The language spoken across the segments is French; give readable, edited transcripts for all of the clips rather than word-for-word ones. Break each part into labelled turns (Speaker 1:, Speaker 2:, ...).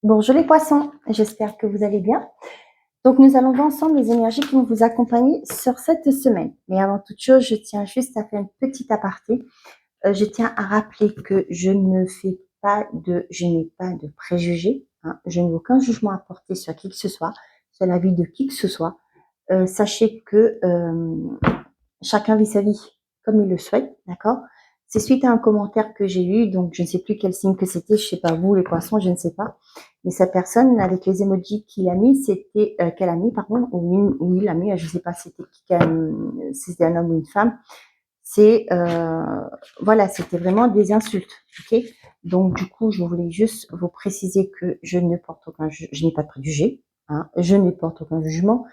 Speaker 1: Bonjour les poissons, j'espère que vous allez bien. Donc nous allons voir ensemble les énergies qui vont vous accompagner sur cette semaine. Mais avant toute chose, je tiens juste à faire une petite aparté. Je tiens à rappeler que je n'ai pas de préjugés. Je n'ai aucun jugement à porter sur qui que ce soit, sur la vie de qui que ce soit. Sachez que chacun vit sa vie comme il le souhaite, d'accord? C'est suite à un commentaire que j'ai eu, donc je ne sais plus quel signe que c'était, je sais pas vous les poissons, je ne sais pas. Mais cette personne avec les emojis qu'il a mis, c'était qu'elle a mis, pardon, ou il a mis, je sais pas si c'était un homme ou une femme. C'est voilà, c'était vraiment des insultes, ok? Donc du coup, je voulais juste vous préciser que je ne porte aucun, je n'ai pas de préjugés, je ne porte aucun jugement.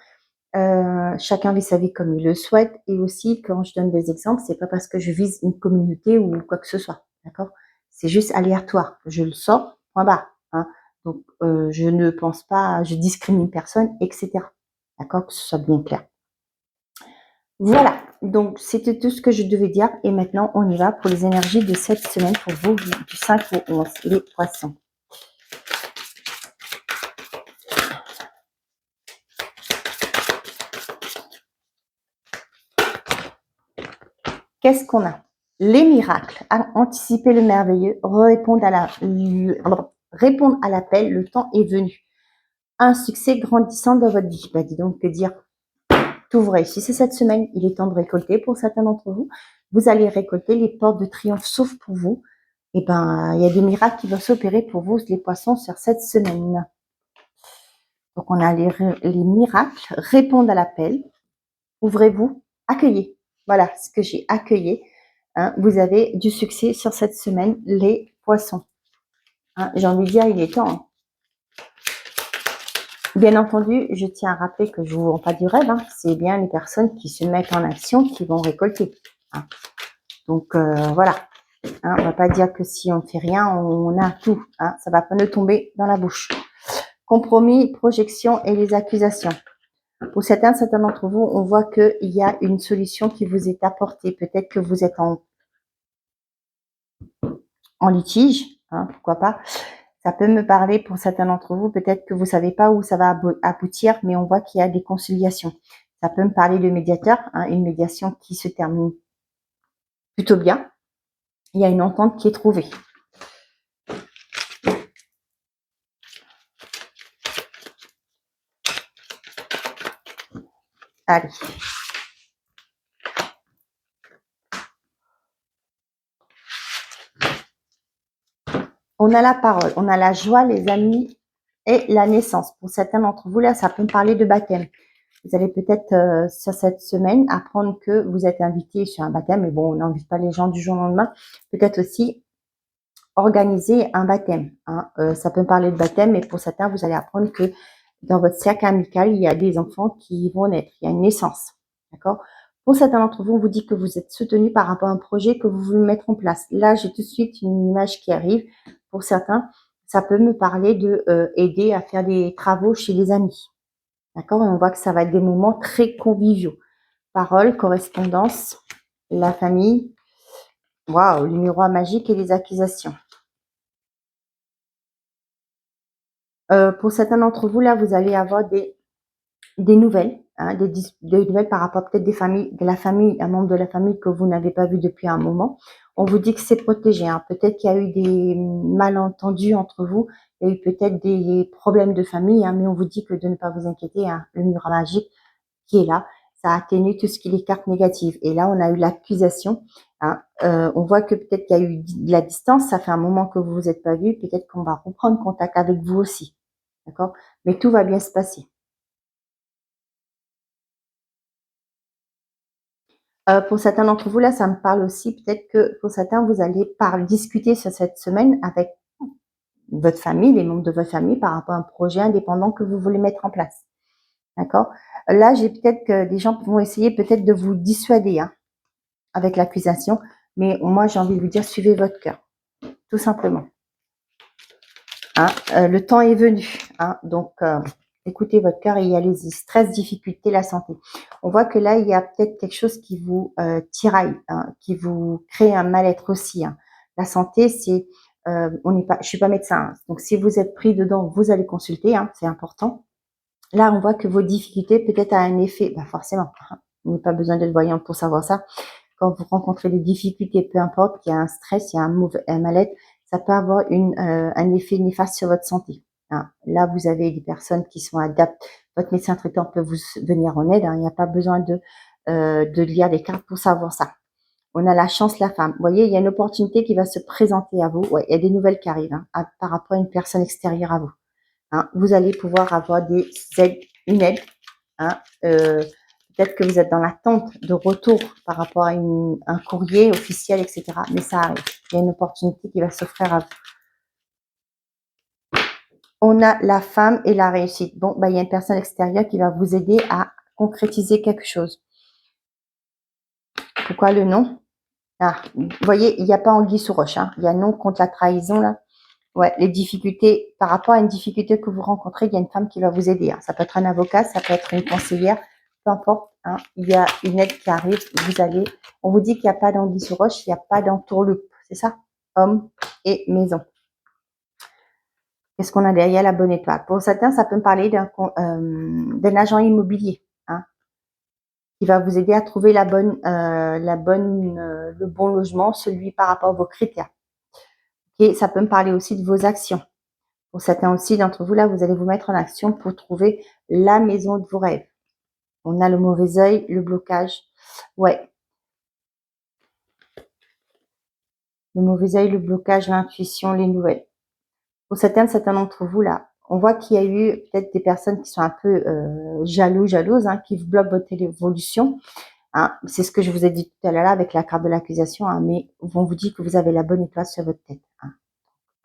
Speaker 1: Chacun vit sa vie comme il le souhaite, et aussi quand je donne des exemples, c'est pas parce que je vise une communauté ou quoi que ce soit, d'accord? C'est juste aléatoire. Je le sors, point barre. Donc je ne pense pas, je discrimine personne, etc. D'accord? Que ce soit bien clair. Voilà. Donc c'était tout ce que je devais dire, et maintenant on y va pour les énergies de cette semaine pour vous du 5 au 11, les poissons. Qu'est-ce qu'on a? Les miracles, anticiper le merveilleux, répondre à l'appel, le temps est venu. Un succès grandissant dans votre vie. Bah, dis donc, que dire? Tout vous réussissez cette semaine, il est temps de récolter pour certains d'entre vous. Vous allez récolter, les portes de triomphe s'ouvrent pour vous. Et ben, il y a des miracles qui vont s'opérer pour vous, les poissons, sur cette semaine. Donc, on a les miracles, répondre à l'appel, ouvrez-vous, accueillez. Voilà ce que j'ai accueilli. Vous avez du succès sur cette semaine, les poissons. J'ai envie de dire, il est temps. Bien entendu, je tiens à rappeler que je ne vous vends pas du rêve. C'est bien les personnes qui se mettent en action qui vont récolter. Donc voilà. On ne va pas dire que si on ne fait rien, on a tout. Ça ne va pas nous tomber dans la bouche. Compromis, projection et les accusations. Pour certains d'entre vous, on voit qu'il y a une solution qui vous est apportée. Peut-être que vous êtes en litige, pourquoi pas. Ça peut me parler pour certains d'entre vous. Peut-être que vous savez pas où ça va aboutir, mais on voit qu'il y a des conciliations. Ça peut me parler de médiateur, une médiation qui se termine plutôt bien. Il y a une entente qui est trouvée. Allez. On a la parole, on a la joie, les amis et la naissance. Pour certains d'entre vous, là, ça peut me parler de baptême. Vous allez peut-être, sur cette semaine, apprendre que vous êtes invité sur un baptême. Mais bon, on n'invite pas les gens du jour au lendemain. Peut-être aussi organiser un baptême. Ça peut me parler de baptême, mais pour certains, vous allez apprendre que dans votre cercle amical, il y a des enfants qui vont naître. Il y a une naissance. D'accord? Pour certains d'entre vous, on vous dit que vous êtes soutenu par rapport à un projet que vous voulez mettre en place. Là, j'ai tout de suite une image qui arrive. Pour certains, ça peut me parler de aider à faire des travaux chez les amis. D'accord? On voit que ça va être des moments très conviviaux. Parole, correspondance, la famille. Waouh, le miroir magique et les accusations. Pour certains d'entre vous, là, vous allez avoir des nouvelles, des nouvelles par rapport peut-être de la famille, un membre de la famille que vous n'avez pas vu depuis un moment. On vous dit que c'est protégé. Peut-être qu'il y a eu des malentendus entre vous, il y a eu peut-être des problèmes de famille, mais on vous dit que de ne pas vous inquiéter. Le miroir magique qui est là, ça atténue tout ce qui est les cartes négatives. Et là, on a eu l'accusation. On voit que peut-être qu'il y a eu de la distance. Ça fait un moment que vous vous êtes pas vus. Peut-être qu'on va reprendre contact avec vous aussi. D'accord? Mais tout va bien se passer. Pour certains d'entre vous, là, ça me parle aussi. Peut-être que pour certains, vous allez discuter sur cette semaine avec votre famille, les membres de votre famille, par rapport à un projet indépendant que vous voulez mettre en place. D'accord? Là, j'ai peut-être que des gens vont essayer peut-être de vous dissuader avec l'accusation. Mais moi, j'ai envie de vous dire, suivez votre cœur. Tout simplement. Le temps est venu. Donc, écoutez votre cœur et allez-y. Stress, difficulté, la santé. On voit que là, il y a peut-être quelque chose qui vous tiraille, qui vous crée un mal-être aussi. La santé, c'est Je suis pas médecin, hein. Donc si vous êtes pris dedans, vous allez consulter, hein, c'est important. Là, on voit que vos difficultés peut-être a un effet, bah forcément, hein, il n'y a pas besoin d'être voyante pour savoir ça. Quand vous rencontrez des difficultés, peu importe, qu'il y a un stress, il y a un mal-être, ça peut avoir un effet néfaste sur votre santé, hein. Là, vous avez des personnes qui sont adaptées. Votre médecin traitant peut vous venir en aide, hein. Il n'y a pas besoin de lire les cartes pour savoir ça. On a la chance, la femme. Vous voyez, il y a une opportunité qui va se présenter à vous. Ouais, il y a des nouvelles qui arrivent, hein, par rapport à une personne extérieure à vous, hein. Vous allez pouvoir avoir des aides, une aide, hein. Peut-être que vous êtes dans l'attente de retour par rapport à un courrier officiel, etc. Mais ça arrive. Il y a une opportunité qui va s'offrir à vous. On a la femme et la réussite. Bon, bah, il y a une personne extérieure qui va vous aider à concrétiser quelque chose. Pourquoi le non? Ah, vous voyez, il n'y a pas anguille sous roche, hein. Il y a non contre la trahison, là. Ouais, les difficultés, par rapport à une difficulté que vous rencontrez, il y a une femme qui va vous aider, hein. Ça peut être un avocat, ça peut être une conseillère, peu importe, hein. Il y a une aide qui arrive, on vous dit qu'il n'y a pas d'anguille sous roche, il n'y a pas d'entourloupe, c'est ça? Homme et maison. Qu'est-ce qu'on a derrière la bonne étoile? Pour certains, ça peut me parler d'un agent immobilier, hein, qui va vous aider à trouver le bon logement, celui par rapport à vos critères. Et ça peut me parler aussi de vos actions. Pour certains aussi d'entre vous, là, vous allez vous mettre en action pour trouver la maison de vos rêves. On a le mauvais œil, le blocage. Ouais. Le mauvais œil, le blocage, l'intuition, les nouvelles. Pour certains d'entre vous, là, on voit qu'il y a eu peut-être des personnes qui sont un peu jalouses, hein, qui vous bloquent votre évolution. Hein. C'est ce que je vous ai dit tout à l'heure avec la carte de l'accusation, hein, mais on vous dit que vous avez la bonne étoile sur votre tête. Hein.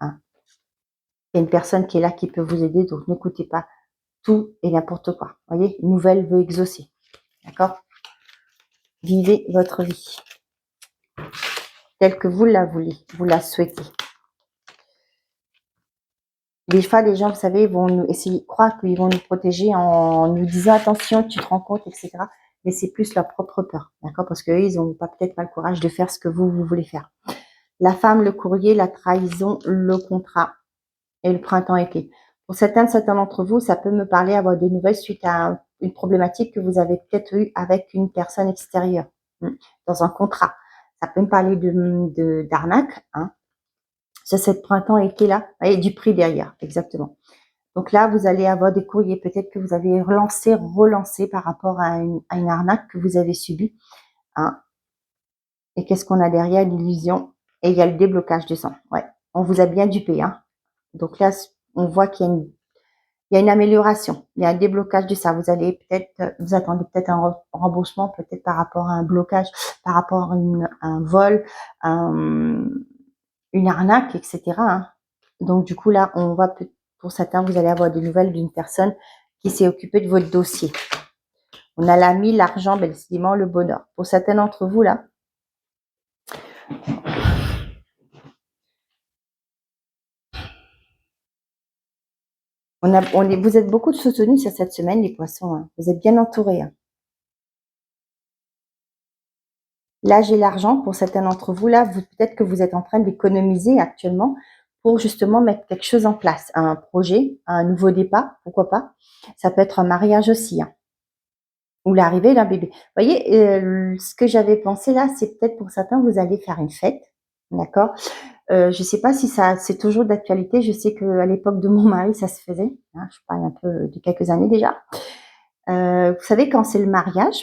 Speaker 1: Hein. Il y a une personne qui est là qui peut vous aider, donc n'écoutez pas tout et n'importe quoi. Vous voyez, une nouvelle veut exaucer. D'accord? Vivez votre vie telle que vous la voulez, vous la souhaitez. Des fois, les gens, vous savez, vont nous essayer de croire qu'ils vont nous protéger en nous disant attention, tu te rends compte, etc. Mais c'est plus leur propre peur, d'accord? Parce qu'eux, ils n'ont peut-être pas le courage de faire ce que vous voulez faire. La femme, le courrier, la trahison, le contrat et le printemps-été. Pour certains d'entre vous, ça peut me parler avoir des nouvelles suite à une problématique que vous avez peut-être eue avec une personne extérieure, dans un contrat. Ça peut me parler d'arnaque, hein. C'est cette printemps-été là, et du prix derrière, exactement. Donc là, vous allez avoir des courriers, peut-être que vous avez relancé par rapport à une arnaque que vous avez subie, hein. Et qu'est-ce qu'on a derrière? L'illusion. Et il y a le déblocage du sang. Ouais, on vous a bien dupé, hein. Donc là, on voit qu'il y a une amélioration, il y a un déblocage du sang. Vous attendez peut-être un remboursement, peut-être par rapport à un blocage, par rapport à un vol, une arnaque, etc., hein. Donc du coup là, on voit pour certains, vous allez avoir des nouvelles d'une personne qui s'est occupée de votre dossier. On a l'ami, l'argent, ben, décidément le bonheur. Pour certains d'entre vous là, vous êtes beaucoup soutenus sur cette semaine, les poissons, hein. Vous êtes bien entourés, hein. Là, j'ai l'argent. Pour certains d'entre vous là, peut-être que vous êtes en train d'économiser actuellement pour justement mettre quelque chose en place, un projet, un nouveau départ, pourquoi pas. Ça peut être un mariage aussi, hein, ou l'arrivée d'un bébé. Vous voyez, ce que j'avais pensé là, c'est peut-être pour certains, vous allez faire une fête, d'accord? Je ne sais pas si c'est toujours d'actualité. Je sais qu'à l'époque de mon mari, ça se faisait, hein, je parle un peu de quelques années déjà. Vous savez, quand c'est le mariage,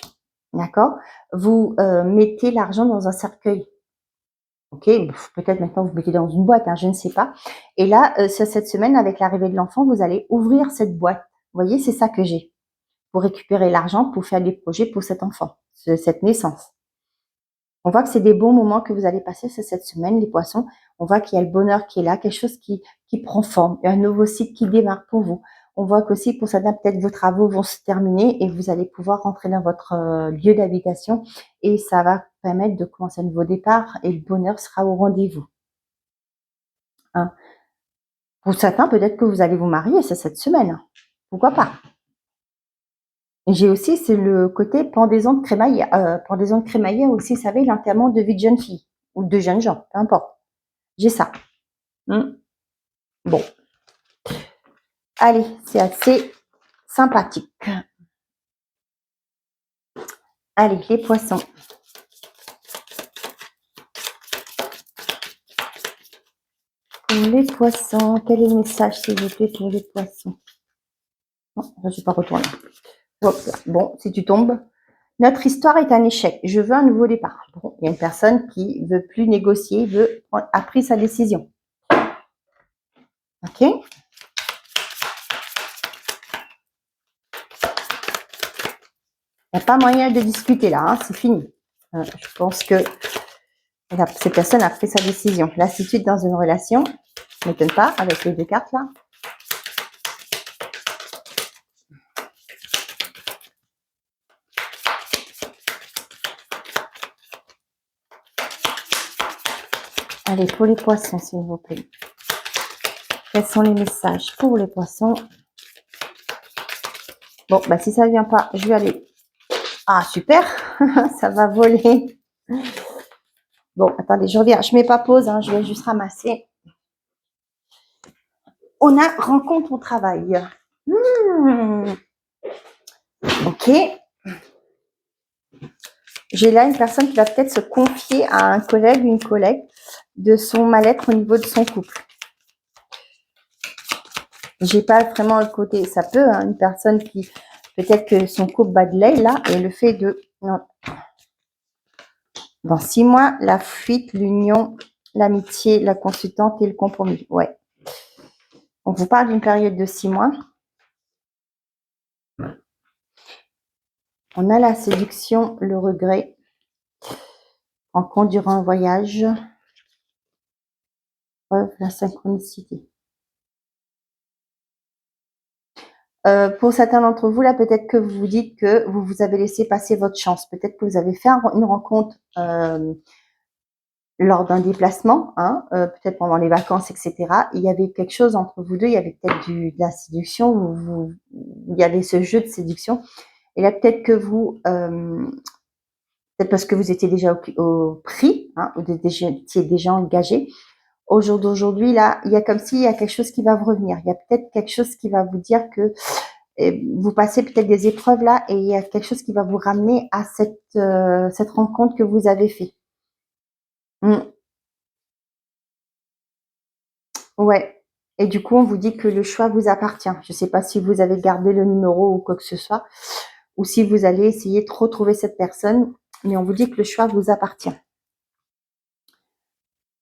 Speaker 1: d'accord, vous mettez l'argent dans un cercueil. Ok, peut-être maintenant vous mettez dans une boîte, hein, je ne sais pas. Et là, cette semaine, avec l'arrivée de l'enfant, vous allez ouvrir cette boîte. Vous voyez, c'est ça que j'ai. Pour récupérer l'argent, pour faire des projets pour cet enfant, cette naissance. On voit que c'est des bons moments que vous allez passer cette semaine, les poissons. On voit qu'il y a le bonheur qui est là, quelque chose qui prend forme, un nouveau cycle qui démarre pour vous. On voit qu'aussi, pour certains, peut-être vos travaux vont se terminer et vous allez pouvoir rentrer dans votre lieu d'habitation et ça va permettre de commencer un nouveau départ et le bonheur sera au rendez-vous. Hein. Pour certains, peut-être que vous allez vous marier, c'est cette semaine. Hein. Pourquoi pas? J'ai aussi, c'est le côté pendaison de crémaillère aussi, vous savez, l'enterrement de vie de jeune fille ou de jeunes gens, peu importe. J'ai ça. Bon. Allez, c'est assez sympathique. Allez, les poissons. Pour les poissons, quel est le message, s'il vous plaît, pour les poissons? Non, je ne suis pas retournée. Hop là. Bon, si tu tombes. Notre histoire est un échec. Je veux un nouveau départ. Bon, il y a une personne qui ne veut plus négocier, a pris sa décision. OK? Il n'y a pas moyen de discuter là, hein, c'est fini. Je pense que cette personne a pris sa décision. Lassitude dans une relation, ne m'étonne pas, avec les deux cartes là. Allez, pour les poissons, s'il vous plaît. Quels sont les messages pour les poissons? Bon, bah si ça ne vient pas, je vais aller. Ah, super. Ça va voler. Bon, attendez, je reviens. Je ne mets pas pause, hein, je vais juste ramasser. On a rencontre au travail. Ok. J'ai là une personne qui va peut-être se confier à un collègue ou une collègue de son mal-être au niveau de son couple. J'ai pas vraiment le côté, ça peut, hein, une personne qui, peut-être que son couple bat de l'aile là, et le fait de, non. Dans 6 mois, la fuite, l'union, l'amitié, la consultante et le compromis. Ouais. On vous parle d'une période de 6 mois. On a la séduction, le regret, en conduisant un voyage, preuve, la synchronicité. Pour certains d'entre vous, là, peut-être que vous vous dites que vous vous avez laissé passer votre chance. Peut-être que vous avez fait une rencontre lors d'un déplacement, hein, peut-être pendant les vacances, etc. Il y avait quelque chose entre vous deux, il y avait peut-être de la séduction, il y avait ce jeu de séduction. Et là, peut-être que vous, peut-être parce que vous étiez déjà au prix, hein, vous étiez déjà engagé. Au jour d'aujourd'hui, là, il y a comme s'il y a quelque chose qui va vous revenir. Il y a peut-être quelque chose qui va vous dire que vous passez peut-être des épreuves là et il y a quelque chose qui va vous ramener à cette rencontre que vous avez fait. Ouais. Et du coup, on vous dit que le choix vous appartient. Je ne sais pas si vous avez gardé le numéro ou quoi que ce soit, ou si vous allez essayer de retrouver cette personne, mais on vous dit que le choix vous appartient.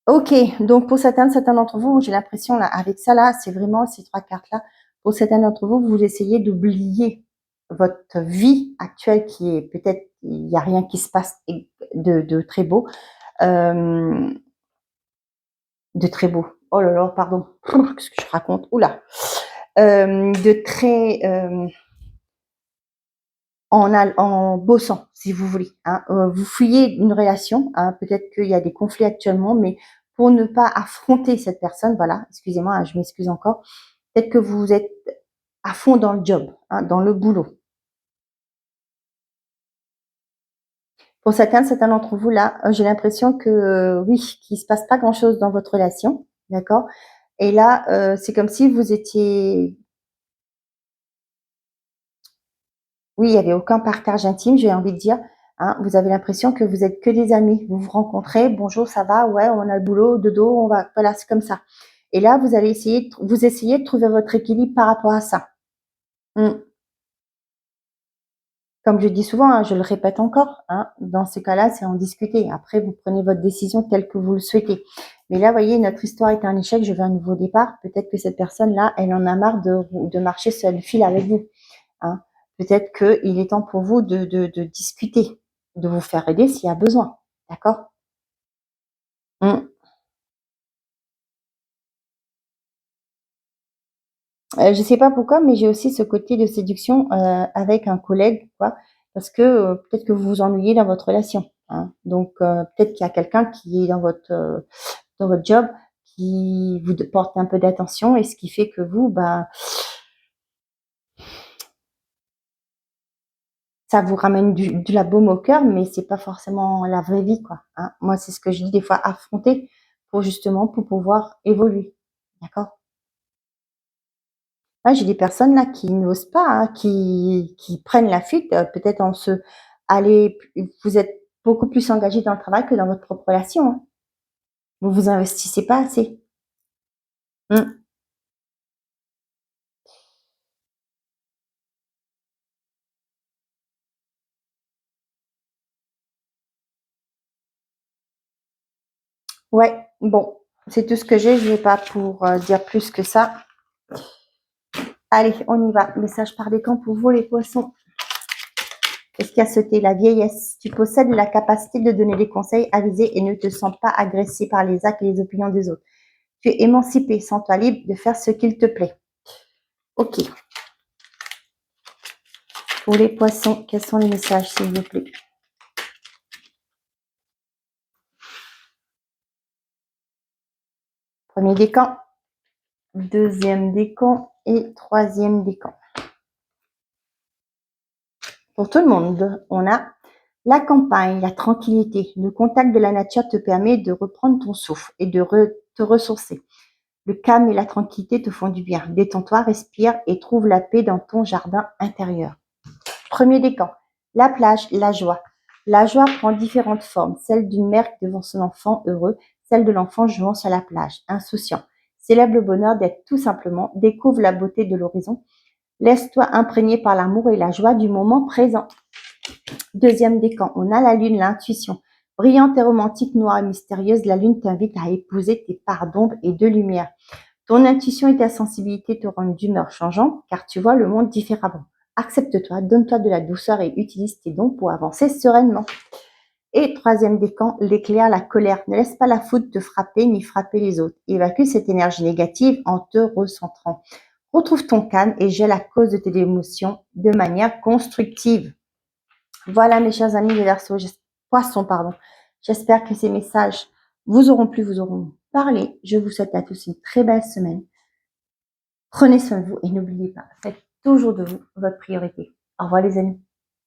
Speaker 1: Ok, donc pour certains d'entre vous, j'ai l'impression là, avec ça là, c'est vraiment ces 3 cartes là. Pour certains d'entre vous, vous essayez d'oublier votre vie actuelle qui est peut-être, il n'y a rien qui se passe de très beau. De très beau. Oh là là, pardon. Qu'est-ce que je raconte? Oula. De très en bossant, si vous voulez. Hein. Vous fuyez une relation. Hein. Peut-être qu'il y a des conflits actuellement, mais pour ne pas affronter cette personne, voilà. Excusez-moi, hein, je m'excuse encore. Peut-être que vous êtes à fond dans le job, hein, dans le boulot. Pour certains d'entre vous là, j'ai l'impression que oui, qu'il se passe pas grand-chose dans votre relation, d'accord. Et là, c'est comme si vous étiez. Oui, il n'y avait aucun partage intime, j'ai envie de dire. Hein. Vous avez l'impression que vous êtes que des amis. Vous vous rencontrez, bonjour, ça va, ouais, on a le boulot, de dos, on va, voilà, c'est comme ça. Et là, vous allez essayez de trouver votre équilibre par rapport à ça. Comme je dis souvent, hein, je le répète encore, hein, dans ce cas-là, c'est en discuter. Après, vous prenez votre décision telle que vous le souhaitez. Mais là, vous voyez, notre histoire est un échec, je veux un nouveau départ. Peut-être que cette personne-là, elle en a marre de marcher seul fil avec vous. Hein. Peut-être qu'il est temps pour vous de discuter, de vous faire aider s'il y a besoin. D'accord. Je sais pas pourquoi, mais j'ai aussi ce côté de séduction avec un collègue, quoi, parce que peut-être que vous vous ennuyez dans votre relation. Hein. Donc peut-être qu'il y a quelqu'un qui est dans votre job qui vous porte un peu d'attention et ce qui fait que vous, bah, ça vous ramène de la baume au cœur, mais c'est pas forcément la vraie vie, quoi. Hein. Moi, c'est ce que je dis des fois, affronter pour pouvoir évoluer. D'accord? Là, j'ai des personnes là qui n'osent pas, hein, qui prennent la fuite, peut-être en se allez, vous êtes beaucoup plus engagé dans le travail que dans votre propre relation, hein. Vous vous investissez pas assez. Mmh. Ouais, bon, c'est tout ce que j'ai, je vais pas pour, dire plus que ça. Allez, on y va. Message par décan pour vous les poissons. Qu'est-ce qui a sauté? La vieillesse. Tu possèdes la capacité de donner des conseils avisés et ne te sens pas agressé par les actes et les opinions des autres. Tu es émancipé, sens-toi libre de faire ce qu'il te plaît. Ok. Pour les poissons, quels sont les messages, s'il vous plaît? Premier décan, deuxième décan et troisième décan. Pour tout le monde, on a la campagne, la tranquillité. Le contact de la nature te permet de reprendre ton souffle et de te ressourcer. Le calme et la tranquillité te font du bien. Détends-toi, respire et trouve la paix dans ton jardin intérieur. Premier décan, la plage, la joie. La joie prend différentes formes, celle d'une mère devant son enfant heureux, celle de l'enfant jouant sur la plage, insouciant. Célèbre le bonheur d'être tout simplement, découvre la beauté de l'horizon. Laisse-toi imprégner par l'amour et la joie du moment présent. Deuxième décan, on a la lune, l'intuition. Brillante et romantique, noire et mystérieuse, la lune t'invite à épouser tes parts d'ombre et de lumière. Ton intuition et ta sensibilité te rendent d'humeur changeante car tu vois le monde différemment. Accepte-toi, donne-toi de la douceur et utilise tes dons pour avancer sereinement. Et troisième décan, l'éclair, la colère. Ne laisse pas la foudre te frapper ni frapper les autres. Évacue cette énergie négative en te recentrant. Retrouve ton calme et gère la cause de tes émotions de manière constructive. Voilà mes chers amis les Verseaux, poissons, pardon. J'espère que ces messages vous auront plu, vous auront parlé. Je vous souhaite à tous une très belle semaine. Prenez soin de vous et n'oubliez pas, faites toujours de vous votre priorité. Au revoir les amis.